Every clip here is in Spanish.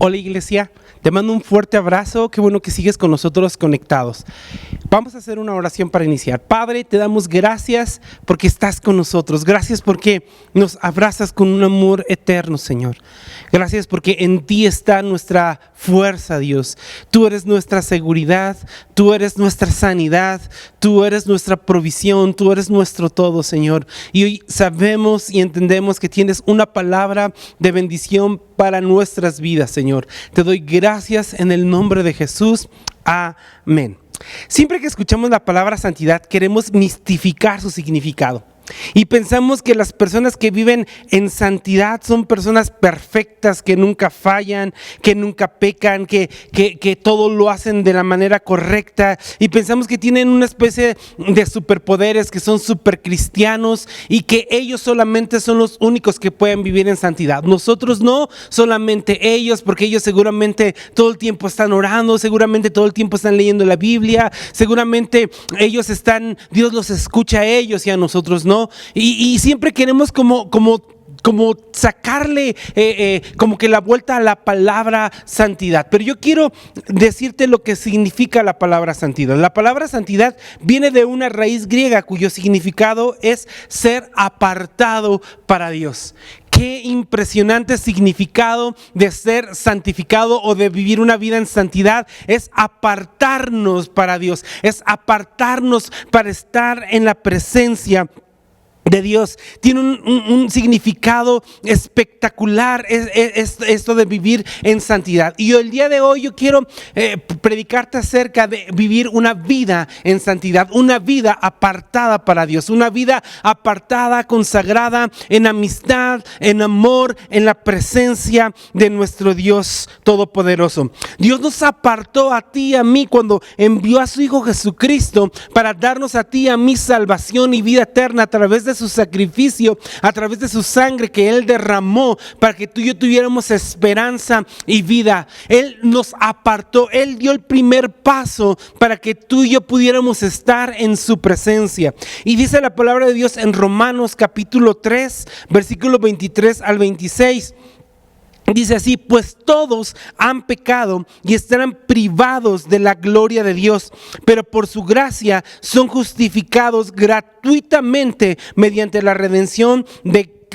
Hola iglesia, te mando un fuerte abrazo, qué bueno que sigues con nosotros conectados. Vamos a hacer una oración para iniciar. Padre, te damos gracias porque estás con nosotros, gracias porque nos abrazas con un amor eterno, Señor. Gracias porque en ti está nuestra fuerza, Dios. Tú eres nuestra seguridad, tú eres nuestra sanidad, tú eres nuestra provisión, tú eres nuestro todo, Señor. Y hoy sabemos y entendemos que tienes una palabra de bendición para nuestras vidas, Señor. Te doy gracias en el nombre de Jesús. Amén. Siempre que escuchamos la palabra santidad, queremos mistificar su significado. Y pensamos que las personas que viven en santidad son personas perfectas, que nunca fallan, que nunca pecan, que todo lo hacen de la manera correcta. Y pensamos que tienen una especie de superpoderes, que son supercristianos y que ellos solamente son los únicos que pueden vivir en santidad. Nosotros no, solamente ellos, porque ellos seguramente todo el tiempo están orando, seguramente todo el tiempo están leyendo la Biblia, seguramente Dios los escucha a ellos y a nosotros no. Y siempre queremos como sacarle como que la vuelta a la palabra santidad. Pero yo quiero decirte lo que significa la palabra santidad. La palabra santidad viene de una raíz griega cuyo significado es ser apartado para Dios. Qué impresionante significado de ser santificado o de vivir una vida en santidad. Es apartarnos para Dios, es apartarnos para estar en la presencia de Dios. Tiene un significado espectacular esto de vivir en santidad. Y el día de hoy yo quiero predicarte acerca de vivir una vida en santidad, una vida apartada para Dios, una vida apartada, consagrada en amistad, en amor, en la presencia de nuestro Dios Todopoderoso. Dios nos apartó a ti y a mí cuando envió a su Hijo Jesucristo para darnos a ti y a mí salvación y vida eterna a través de su sacrificio, a través de su sangre que Él derramó para que tú y yo tuviéramos esperanza y vida. Él nos apartó, Él dio el primer paso para que tú y yo pudiéramos estar en su presencia. Y dice la palabra de Dios en Romanos capítulo 3, versículo 23 al 26. Dice así: pues todos han pecado y estarán privados de la gloria de Dios, pero por su gracia son justificados gratuitamente mediante la redención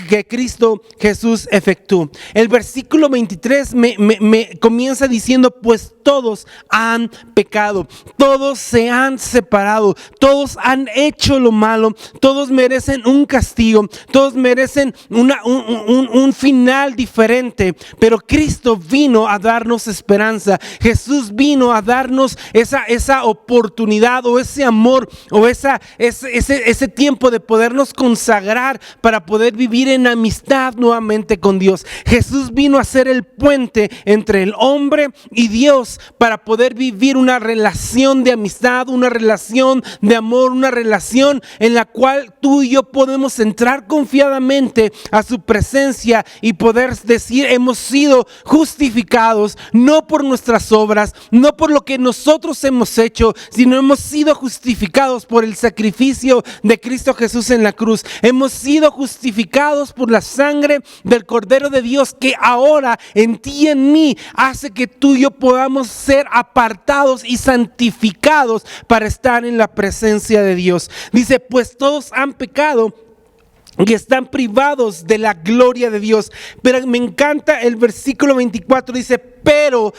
que Cristo Jesús efectuó. El versículo 23 me comienza diciendo: pues todos han pecado, todos se han separado, todos han hecho lo malo, todos merecen un castigo, todos merecen un final diferente, pero Cristo vino a darnos esperanza. Jesús vino a darnos esa oportunidad o ese amor o ese tiempo de podernos consagrar para poder vivir en amistad nuevamente con Dios. Jesús vino a ser el puente entre el hombre y Dios para poder vivir una relación de amistad, una relación de amor, una relación en la cual tú y yo podemos entrar confiadamente a su presencia y poder decir: hemos sido justificados no por nuestras obras, no por lo que nosotros hemos hecho, sino hemos sido justificados por el sacrificio de Cristo Jesús en la cruz. Hemos sido justificados por la sangre del Cordero de Dios, que ahora en ti y en mí hace que tú y yo podamos ser apartados y santificados para estar en la presencia de Dios. Dice: pues todos han pecado y están privados de la gloria de Dios. Pero me encanta el versículo 24, dice: pero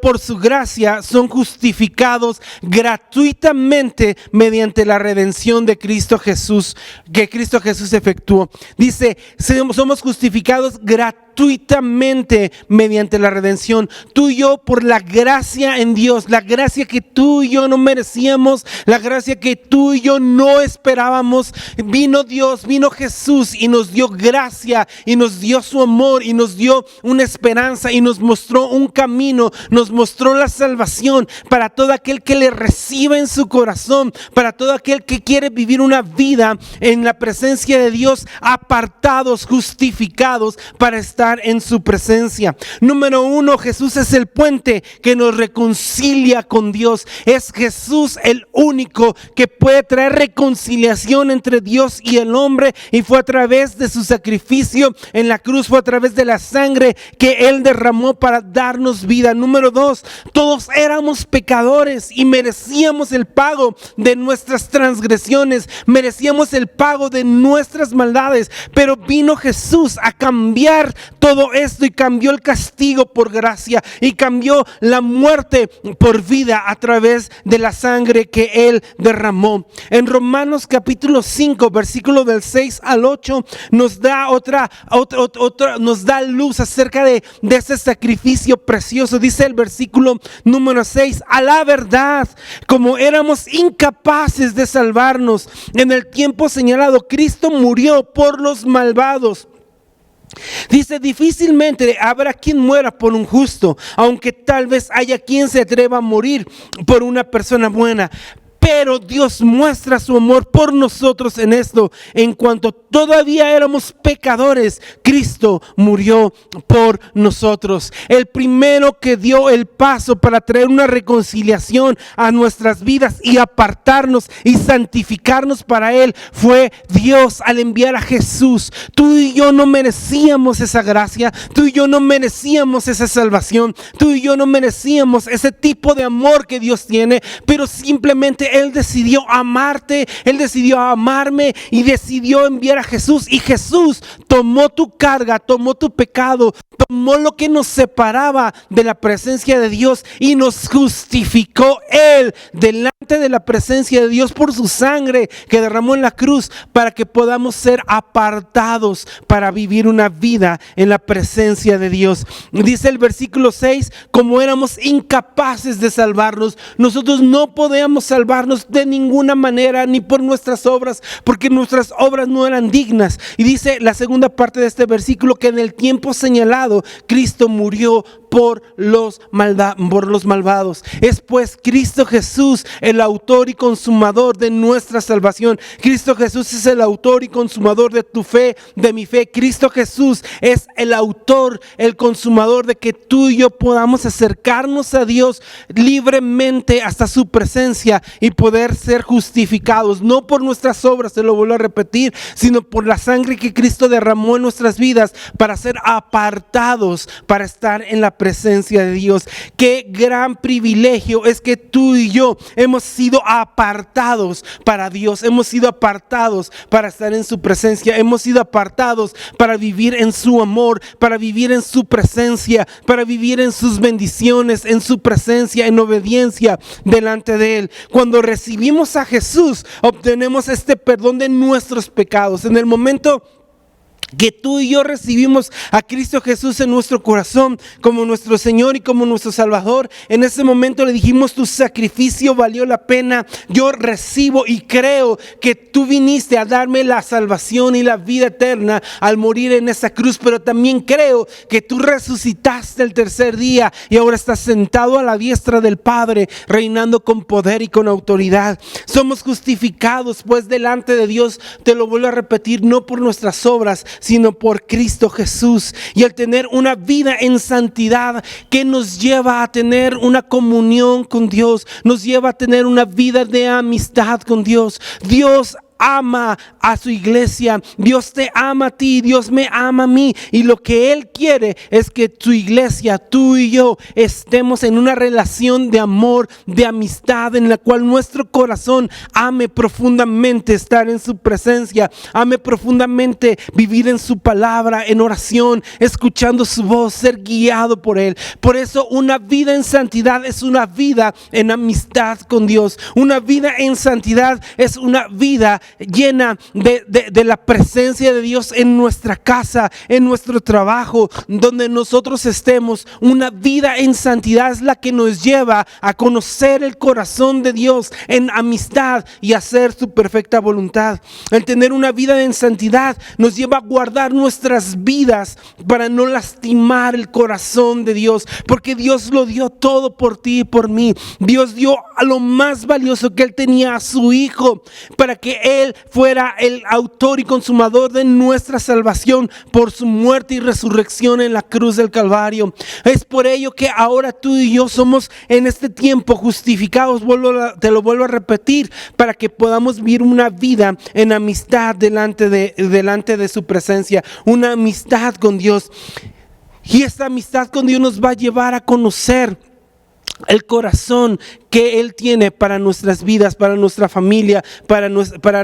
por su gracia son justificados gratuitamente mediante la redención de Cristo Jesús, que Cristo Jesús efectuó. Dice: somos justificados gratuitamente mediante la redención. Tú y yo, por la gracia en Dios, la gracia que tú y yo no merecíamos, la gracia que tú y yo no esperábamos, vino Dios, vino Jesús y nos dio gracia y nos dio su amor y nos dio una esperanza y nos mostró un camino, nos mostró la salvación para todo aquel que le reciba en su corazón, para todo aquel que quiere vivir una vida en la presencia de Dios, apartados, justificados para estar estar en su presencia. Número uno, Jesús es el puente que nos reconcilia con Dios. Es Jesús el único que puede traer reconciliación entre Dios y el hombre, y fue a través de su sacrificio en la cruz, fue a través de la sangre que Él derramó para darnos vida. Número dos, todos éramos pecadores y merecíamos el pago de nuestras transgresiones, merecíamos el pago de nuestras maldades, pero vino Jesús a cambiar todo esto y cambió el castigo por gracia y cambió la muerte por vida a través de la sangre que Él derramó. En Romanos capítulo 5, versículo del 6 al 8 nos da otra nos da luz acerca de ese sacrificio precioso. Dice el versículo número 6: a la verdad, como éramos incapaces de salvarnos en el tiempo señalado, Cristo murió por los malvados. Dice, difícilmente habrá quien muera por un justo, aunque tal vez haya quien se atreva a morir por una persona buena. Pero Dios muestra su amor por nosotros en esto: en cuanto todavía éramos pecadores, Cristo murió por nosotros. El primero que dio el paso para traer una reconciliación a nuestras vidas y apartarnos y santificarnos para Él fue Dios al enviar a Jesús. Tú y yo no merecíamos esa gracia, tú y yo no merecíamos esa salvación, tú y yo no merecíamos ese tipo de amor que Dios tiene, pero simplemente Él decidió amarte, Él decidió amarme y decidió enviar a Jesús, y Jesús tomó tu carga, tomó tu pecado, tomó lo que nos separaba de la presencia de Dios y nos justificó Él delante de la presencia de Dios por su sangre que derramó en la cruz, para que podamos ser apartados para vivir una vida en la presencia de Dios. Dice el versículo 6, como éramos incapaces de salvarnos, nosotros no podíamos salvarnos de ninguna manera, ni por nuestras obras, porque nuestras obras no eran dignas. Y dice la segunda parte de este versículo que en el tiempo señalado Cristo murió por los malvados. Es pues Cristo Jesús el autor y consumador de nuestra salvación. Cristo Jesús es el autor y consumador de tu fe, de mi fe. Cristo Jesús es el autor, el consumador de que tú y yo podamos acercarnos a Dios libremente hasta su presencia y poder ser justificados, no por nuestras obras, te lo vuelvo a repetir, sino por la sangre que Cristo derramó en nuestras vidas para ser apartados, para estar en la presencia de Dios. Qué gran privilegio es que tú y yo hemos sido apartados para Dios, hemos sido apartados para estar en su presencia, hemos sido apartados para vivir en su amor, para vivir en su presencia, para vivir en sus bendiciones, en su presencia, en obediencia delante de Él. Cuando recibimos a Jesús, obtenemos este perdón de nuestros pecados. En el momento que tú y yo recibimos a Cristo Jesús en nuestro corazón como nuestro Señor y como nuestro Salvador, en ese momento le dijimos: tu sacrificio valió la pena, yo recibo y creo que tú viniste a darme la salvación y la vida eterna al morir en esa cruz, pero también creo que tú resucitaste el tercer día y ahora estás sentado a la diestra del Padre, reinando con poder y con autoridad. Somos justificados pues delante de Dios, te lo vuelvo a repetir, no por nuestras obras, sino por Cristo Jesús. Y al tener una vida en santidad que nos lleva a tener una comunión con Dios, nos lleva a tener una vida de amistad con Dios. Dios ama a su iglesia, Dios te ama a ti, Dios me ama a mí, y lo que Él quiere es que tu iglesia, tú y yo estemos en una relación de amor, de amistad, en la cual nuestro corazón ame profundamente estar en su presencia, ame profundamente vivir en su palabra, en oración, escuchando su voz, ser guiado por Él. Por eso una vida en santidad es una vida en amistad con Dios. Una vida en santidad es una vida llena de la presencia de Dios en nuestra casa, en nuestro trabajo, donde nosotros estemos. Una vida en santidad es la que nos lleva a conocer el corazón de Dios en amistad y hacer su perfecta voluntad. El tener una vida en santidad nos lleva a guardar nuestras vidas para no lastimar el corazón de Dios, porque Dios lo dio todo por ti y por mí. Dios dio a lo más valioso que Él tenía, a su Hijo, para que Él fuera el autor y consumador de nuestra salvación por su muerte y resurrección en la cruz del Calvario. Es por ello que ahora tú y yo somos en este tiempo justificados, te lo vuelvo a repetir, para que podamos vivir una vida en amistad delante de su presencia, una amistad con Dios. Y esta amistad con Dios nos va a llevar a conocer el corazón que Él tiene para nuestras vidas, para nuestra familia, para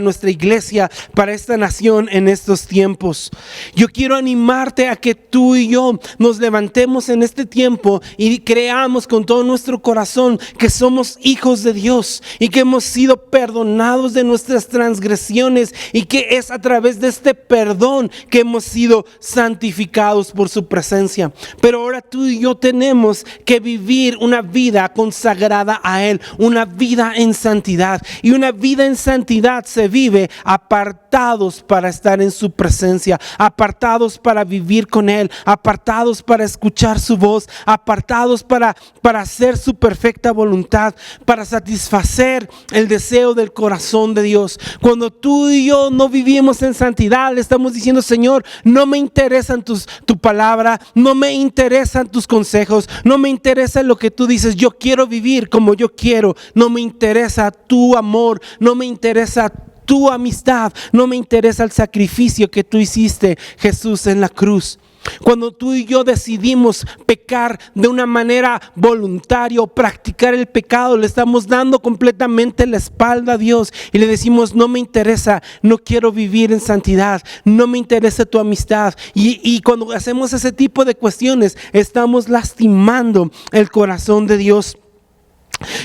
nuestra iglesia, para esta nación en estos tiempos. Yo quiero animarte a que tú y yo nos levantemos en este tiempo y creamos con todo nuestro corazón que somos hijos de Dios y que hemos sido perdonados de nuestras transgresiones y que es a través de este perdón que hemos sido santificados por su presencia. Pero ahora tú y yo tenemos que vivir una vida consagrada a Él, una vida en santidad. Y una vida en santidad se vive apartados para estar en su presencia, apartados para vivir con Él, apartados para escuchar su voz, apartados para hacer su perfecta voluntad, para satisfacer el deseo del corazón de Dios. Cuando tú y yo no vivimos en santidad, le estamos diciendo: Señor, no me interesan tu palabra, no me interesan tus consejos, no me interesa lo que tú dices. Yo quiero vivir como yo quiero. No me interesa tu amor, no me interesa tu amistad, no me interesa el sacrificio que tú hiciste, Jesús, en la cruz. Cuando tú y yo decidimos pecar de una manera voluntaria o practicar el pecado, le estamos dando completamente la espalda a Dios y le decimos: no me interesa, no quiero vivir en santidad, no me interesa tu amistad. Y cuando hacemos ese tipo de cuestiones, estamos lastimando el corazón de Dios.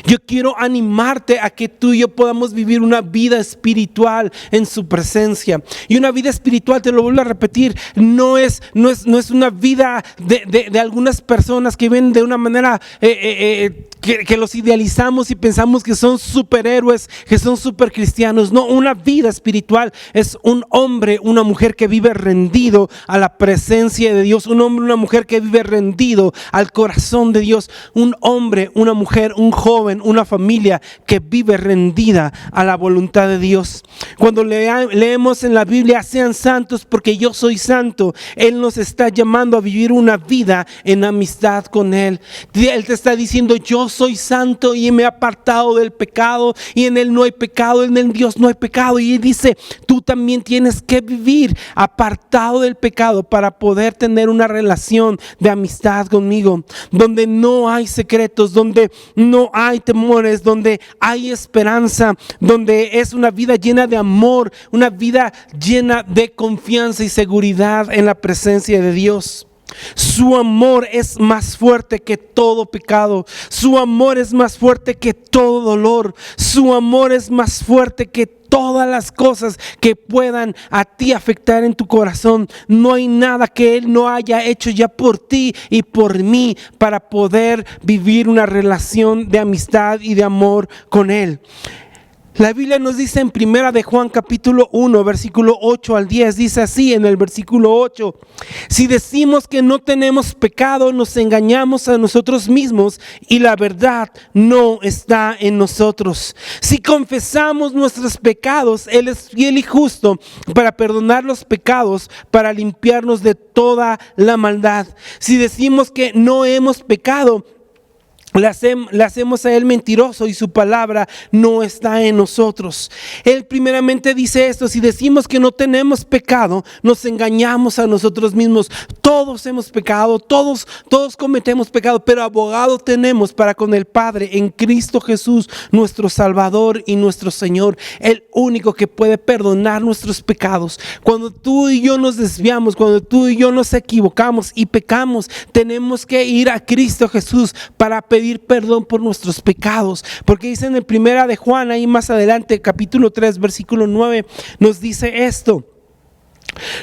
Yo quiero animarte a que tú y yo podamos vivir una vida espiritual en su presencia. Y una vida espiritual, te lo vuelvo a repetir, no es una vida de algunas personas que ven de una manera que los idealizamos y pensamos que son superhéroes, que son super cristianos. No, una vida espiritual es un hombre, una mujer que vive rendido a la presencia de Dios. Un hombre, una mujer que vive rendido al corazón de Dios. Un hombre, una mujer, un joven, una familia que vive rendida a la voluntad de Dios. Cuando leemos en la Biblia: sean santos porque yo soy santo, Él nos está llamando a vivir una vida en amistad con Él. Él te está diciendo: yo soy santo y me he apartado del pecado, y en Él no hay pecado, en el Dios no hay pecado. Y Él dice: tú también tienes que vivir apartado del pecado para poder tener una relación de amistad conmigo, donde no hay secretos, donde no hay temores, donde hay esperanza, donde es una vida llena de amor, una vida llena de confianza y seguridad en la presencia de Dios. Su amor es más fuerte que todo pecado. Su amor es más fuerte que todo dolor. Su amor es más fuerte que todas las cosas que puedan a ti afectar en tu corazón. No hay nada que Él no haya hecho ya por ti y por mí para poder vivir una relación de amistad y de amor con Él. La Biblia nos dice en 1 de Juan capítulo 1 versículo 8 al 10, dice así en el versículo 8: si decimos que no tenemos pecado, nos engañamos a nosotros mismos y la verdad no está en nosotros. Si confesamos nuestros pecados, Él es fiel y justo para perdonar los pecados, para limpiarnos de toda la maldad. Si decimos que no hemos pecado, le hacemos a Él mentiroso y su palabra no está en nosotros. Él primeramente dice esto: si decimos que no tenemos pecado, nos engañamos a nosotros mismos. Todos hemos pecado, todos cometemos pecado, pero abogado tenemos para con el Padre en Cristo Jesús, nuestro Salvador y nuestro Señor, el único que puede perdonar nuestros pecados. Cuando tú y yo nos desviamos, cuando tú y yo nos equivocamos y pecamos, tenemos que ir a Cristo Jesús para pedir perdón por nuestros pecados, porque dice en el 1 de Juan, ahí más adelante, capítulo 3, versículo 9, nos dice esto: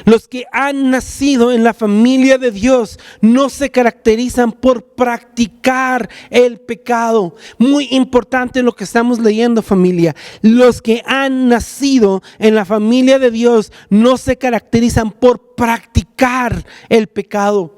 los que han nacido en la familia de Dios no se caracterizan por practicar el pecado. Muy importante lo que estamos leyendo, familia. Los que han nacido en la familia de Dios no se caracterizan por practicar el pecado.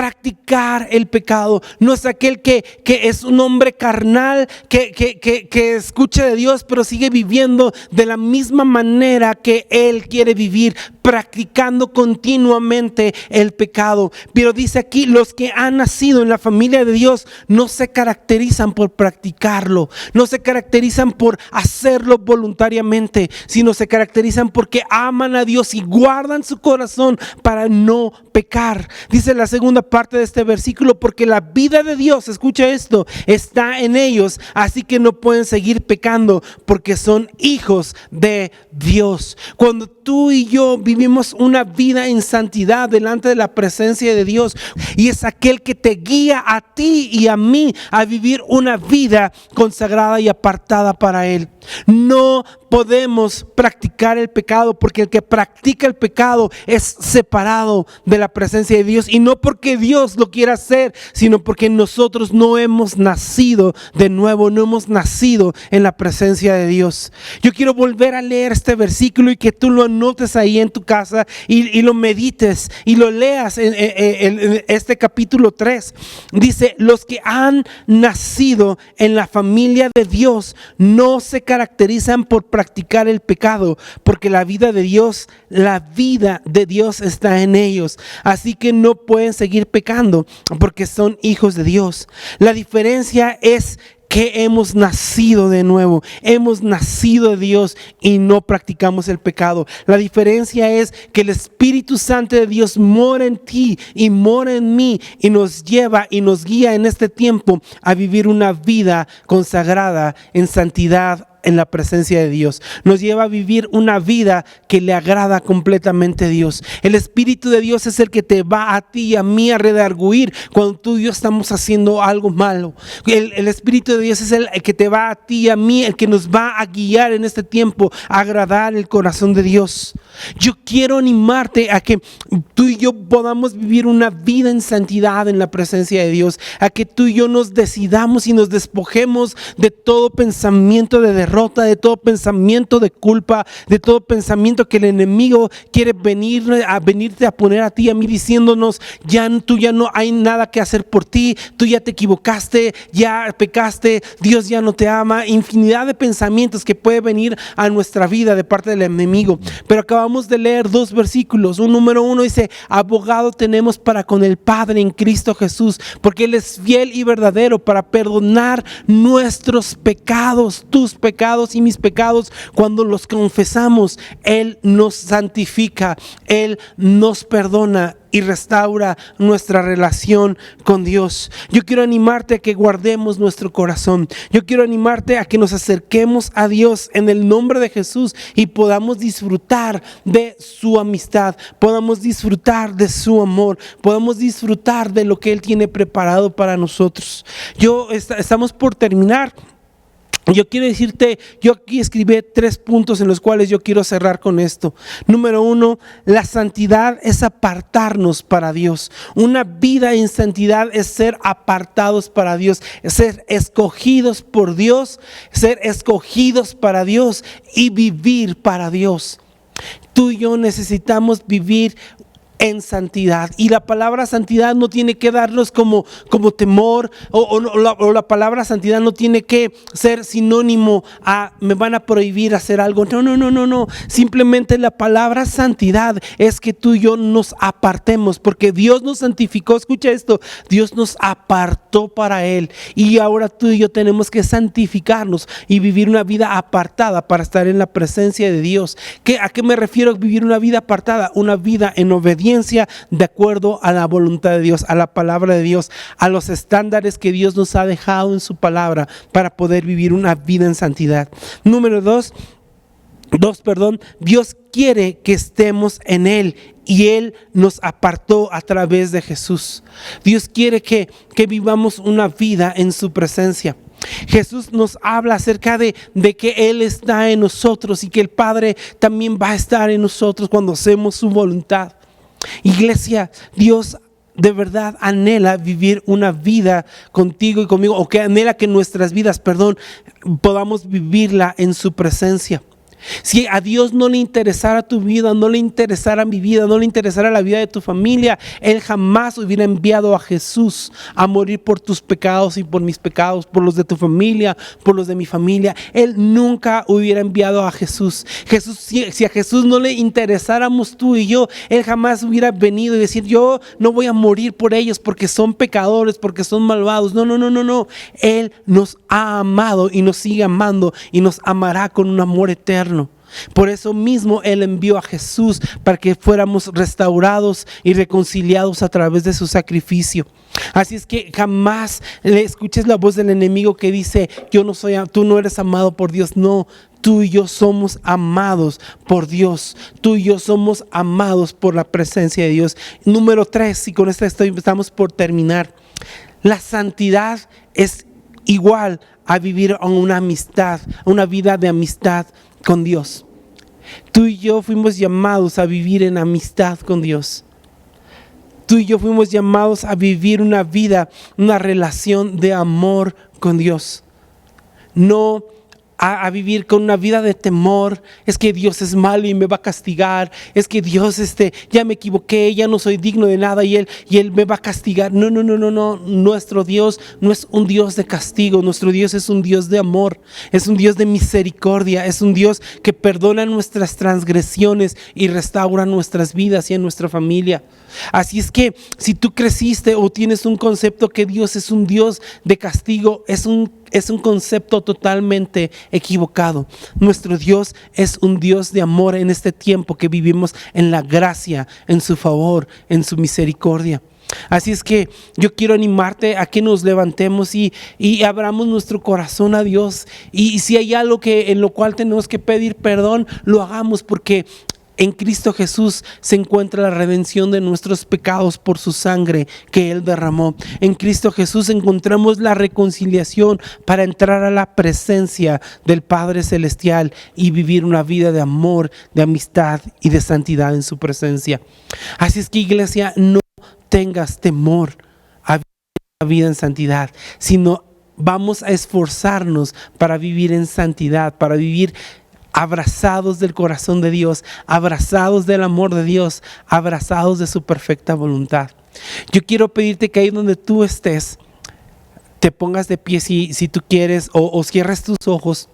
practicar el pecado. No es aquel que es un hombre carnal, que escucha de Dios, pero sigue viviendo de la misma manera que él quiere vivir, practicando continuamente el pecado. Pero dice aquí, los que han nacido en la familia de Dios no se caracterizan por practicarlo, no se caracterizan por hacerlo voluntariamente, sino se caracterizan porque aman a Dios y guardan su corazón para no pecar. Dice la segunda parte de este versículo, porque la vida de Dios, escucha esto, está en ellos, así que no pueden seguir pecando porque son hijos de Dios. Cuando tú y yo vivimos una vida en santidad delante de la presencia de Dios, y es aquel que te guía a ti y a mí a vivir una vida consagrada y apartada para Él. No podemos practicar el pecado, porque el que practica el pecado es separado de la presencia de Dios, y no porque Dios lo quiera hacer, sino porque nosotros no hemos nacido de nuevo, no hemos nacido en la presencia de Dios. Yo quiero volver a leer este versículo y que tú lo anotes ahí en tu casa y lo medites y lo leas en este capítulo 3. Dice, los que han nacido en la familia de Dios no se caracterizan por practicar el pecado, porque la vida de Dios está en ellos, así que no pueden seguir pecando porque son hijos de Dios. La diferencia es que hemos nacido de nuevo, hemos nacido de Dios y no practicamos el pecado. La diferencia es que el Espíritu Santo de Dios mora en ti y mora en mí, y nos lleva y nos guía en este tiempo a vivir una vida consagrada en santidad en la presencia de Dios. Nos lleva a vivir una vida que le agrada completamente a Dios. El Espíritu de Dios es el que te va a ti y a mí a redarguir cuando tú y yo estamos haciendo algo malo. El Espíritu de Dios es el que te va a ti y a mí, el que nos va a guiar en este tiempo a agradar el corazón de Dios. Yo quiero animarte a que tú y yo podamos vivir una vida en santidad en la presencia de Dios, a que tú y yo nos decidamos y nos despojemos de todo pensamiento de derrota, de todo pensamiento de culpa, de todo pensamiento que el enemigo quiere venirte a poner a ti y a mí, diciéndonos, tú ya no hay nada que hacer por ti, tú ya te equivocaste, ya pecaste, Dios ya no te ama. Infinidad de pensamientos que puede venir a nuestra vida de parte del enemigo. Pero acabamos de leer dos versículos. Número 1 dice, abogado tenemos para con el Padre en Cristo Jesús, porque Él es fiel y verdadero para perdonar nuestros pecados, tus pecados y mis pecados. Cuando los confesamos, Él nos santifica, Él nos perdona y restaura nuestra relación con Dios. Yo quiero animarte a que guardemos nuestro corazón. Yo quiero animarte a que nos acerquemos a Dios en el nombre de Jesús y podamos disfrutar de su amistad, podamos disfrutar de su amor, podamos disfrutar de lo que Él tiene preparado para nosotros. Estamos por terminar. Yo quiero decirte, yo aquí escribí 3 puntos en los cuales yo quiero cerrar con esto. Número 1, la santidad es apartarnos para Dios. Una vida en santidad es ser apartados para Dios, es ser escogidos por Dios, ser escogidos para Dios y vivir para Dios. Tú y yo necesitamos vivir en santidad, y la palabra santidad no tiene que darnos como temor, o la palabra santidad no tiene que ser sinónimo a me van a prohibir hacer algo. No. Simplemente la palabra santidad es que tú y yo nos apartemos, porque Dios nos santificó. Escucha esto, Dios nos apartó para Él, y ahora tú y yo tenemos que santificarnos y vivir una vida apartada para estar en la presencia de Dios. ¿A qué me refiero vivir una vida apartada? Una vida en obediencia, de acuerdo a la voluntad de Dios, a la palabra de Dios, a los estándares que Dios nos ha dejado en su palabra para poder vivir una vida en santidad. Número 2, Dios quiere que estemos en Él, y Él nos apartó a través de Jesús. Dios quiere que vivamos una vida en su presencia. Jesús nos habla acerca de que Él está en nosotros y que el Padre también va a estar en nosotros cuando hacemos su voluntad. Iglesia, Dios de verdad anhela vivir una vida contigo y conmigo, o que anhela que nuestras vidas, podamos vivirla en su presencia. Si a Dios no le interesara tu vida, no le interesara mi vida, no le interesara la vida de tu familia, Él jamás hubiera enviado a Jesús a morir por tus pecados y por mis pecados, por los de tu familia, por los de mi familia. Él nunca hubiera enviado a Jesús. Si a Jesús no le interesáramos tú y yo, Él jamás hubiera venido y decir, yo no voy a morir por ellos porque son pecadores, porque son malvados. No, no, no, no, no. Él nos ha amado y nos sigue amando y nos amará con un amor eterno. Por eso mismo Él envió a Jesús para que fuéramos restaurados y reconciliados a través de su sacrificio. Así es que jamás le escuches la voz del enemigo que dice, tú no eres amado por Dios. No, tú y yo somos amados por Dios. Tú y yo somos amados por la presencia de Dios. Número 3, y con esto estamos por terminar. La santidad es igual a vivir en una amistad, una vida de amistad con Dios. Tú y yo fuimos llamados a vivir en amistad con Dios. Tú y yo fuimos llamados a vivir una vida, una relación de amor con Dios. No a vivir con una vida de temor. Es que Dios es malo y me va a castigar. Es que Dios, ya me equivoqué, ya no soy digno de nada y Él me va a castigar. No, no, no, no, no. Nuestro Dios no es un Dios de castigo. Nuestro Dios es un Dios de amor. Es un Dios de misericordia. Es un Dios que perdona nuestras transgresiones y restaura nuestras vidas y a nuestra familia. Así es que si tú creciste o tienes un concepto que Dios es un Dios de castigo, es un concepto totalmente equivocado. Nuestro Dios es un Dios de amor en este tiempo que vivimos en la gracia, en su favor, en su misericordia. Así es que yo quiero animarte a que nos levantemos y abramos nuestro corazón a Dios. Y si hay algo en lo cual tenemos que pedir perdón, lo hagamos, porque en Cristo Jesús se encuentra la redención de nuestros pecados por su sangre que Él derramó. En Cristo Jesús encontramos la reconciliación para entrar a la presencia del Padre Celestial y vivir una vida de amor, de amistad y de santidad en su presencia. Así es que, iglesia, no tengas temor a vivir una vida en santidad, sino vamos a esforzarnos para vivir en santidad, para vivir abrazados del corazón de Dios, abrazados del amor de Dios, abrazados de su perfecta voluntad. Yo quiero pedirte que ahí donde tú estés, te pongas de pie si tú quieres, o cierres tus ojos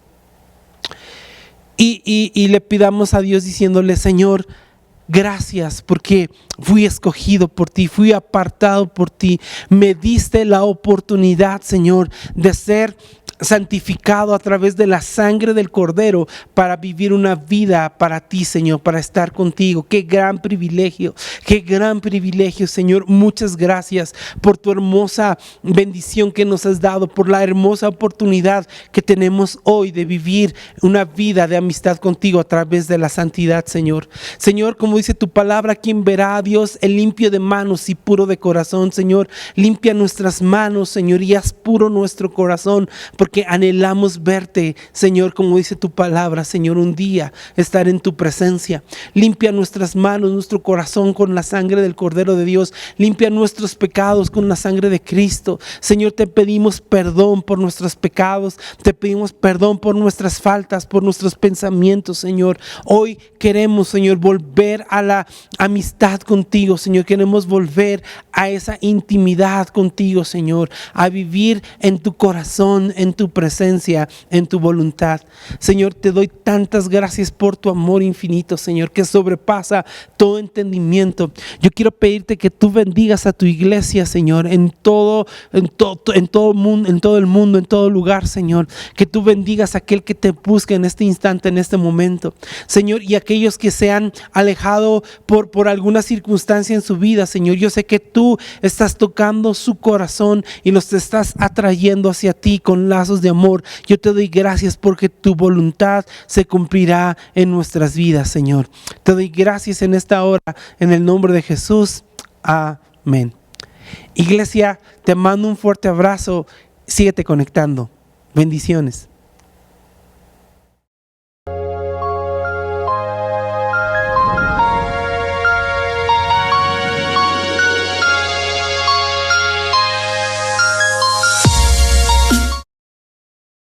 y le pidamos a Dios diciéndole, Señor, gracias porque fui escogido por ti, fui apartado por ti. Me diste la oportunidad, Señor, de ser santificado a través de la sangre del Cordero para vivir una vida para ti, Señor, para estar contigo. Qué gran privilegio, Señor. Muchas gracias por tu hermosa bendición que nos has dado, por la hermosa oportunidad que tenemos hoy de vivir una vida de amistad contigo a través de la santidad, Señor. Señor, como dice tu palabra, quien verá a Dios el limpio de manos y puro de corazón, Señor, limpia nuestras manos, Señor, y haz puro nuestro corazón, porque anhelamos verte, Señor, como dice tu palabra, Señor, un día estar en tu presencia. Limpia nuestras manos, nuestro corazón con la sangre del Cordero de Dios. Limpia nuestros pecados con la sangre de Cristo. Señor, te pedimos perdón por nuestros pecados. Te pedimos perdón por nuestras faltas, por nuestros pensamientos, Señor. Hoy queremos, Señor, volver a la amistad contigo, Señor. Queremos volver a esa intimidad contigo, Señor, a vivir en tu corazón, en tu presencia, en tu voluntad. Señor, te doy tantas gracias por tu amor infinito, Señor, que sobrepasa todo entendimiento. Yo quiero pedirte que tú bendigas a tu iglesia, Señor, en todo el mundo, en todo lugar, Señor. Que tú bendigas a aquel que te busque en este instante, en este momento, Señor, y aquellos que se han alejado por alguna circunstancia en su vida, Señor. Yo sé que tú estás tocando su corazón y los estás atrayendo hacia ti con lazos de amor. Yo te doy gracias porque tu voluntad se cumplirá en nuestras vidas, Señor. Te doy gracias en esta hora, en el nombre de Jesús. Amén. Iglesia, te mando un fuerte abrazo. Síguete conectando. Bendiciones.